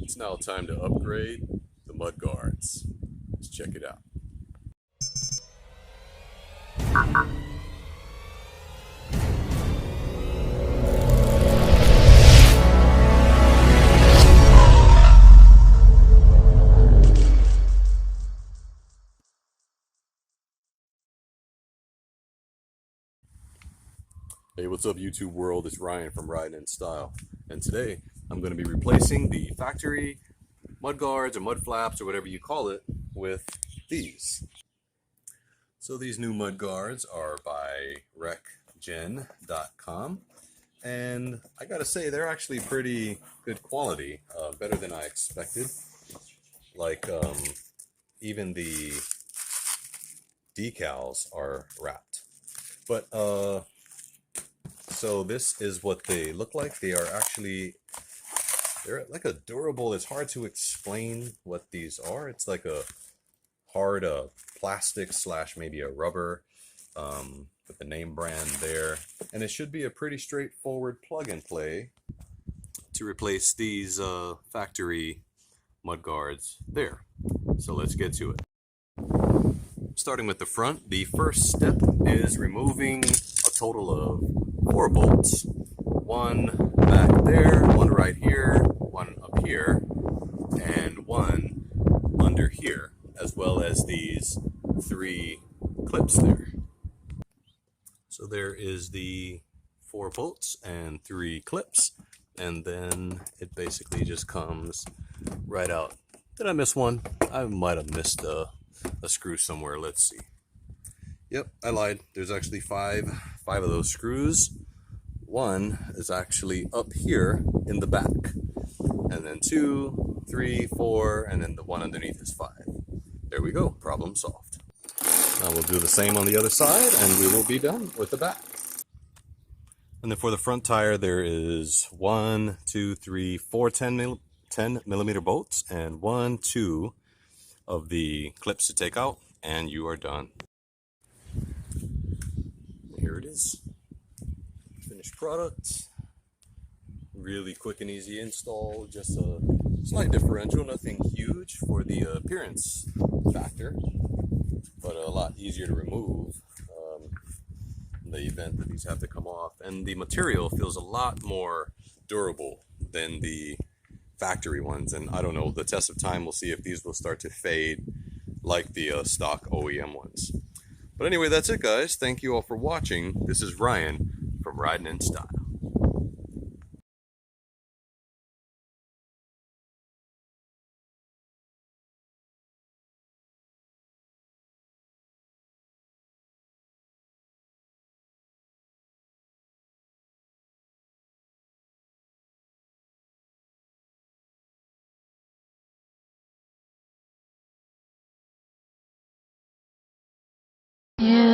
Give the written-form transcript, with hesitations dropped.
It's now time to upgrade the mud guards. Let's check it out. Hey, what's up YouTube world? It's Ryan from Riding in Style. And today I'm going to be replacing the factory mud guards or mud flaps or whatever you call it with these. So these new mud guards are by rekgen.com, and I gotta say they're actually pretty good quality, better than I expected. Like even the decals are wrapped. But so this is what they look like. They're like a durable. It's hard to explain what these are. It's like a hard plastic slash maybe a rubber with the name brand there, and it should be a pretty straightforward plug and play to replace these factory mud guards there. So let's get to it. Starting with the front, the first step is removing a total of 4 bolts. One back there, one right here, one up here, and one under here, as well as these 3 clips there. So there is the 4 bolts and 3 clips, and then it basically just comes right out. Did I miss one? I might have missed a screw somewhere. Let's see. Yep, I lied. There's actually five of those screws. One is actually up here in the back, and then 2, 3, 4, and then the one underneath is 5. There we go, problem solved. Now we'll do the same on the other side and we will be done with the back. And then for the front tire, there is 1, 2, 3, 4 10 millimeter bolts and 1, 2 of the clips to take out, and you are done. Here it is. Finished product. Really quick and easy install, just a slight differential, nothing huge for the appearance factor, but a lot easier to remove in the event that these have to come off. And the material feels a lot more durable than the factory ones, and I don't know, the test of time will see if these will start to fade like the stock OEM ones. But anyway, that's it guys. Thank you all for watching. This is Ryan from Riding in Style. You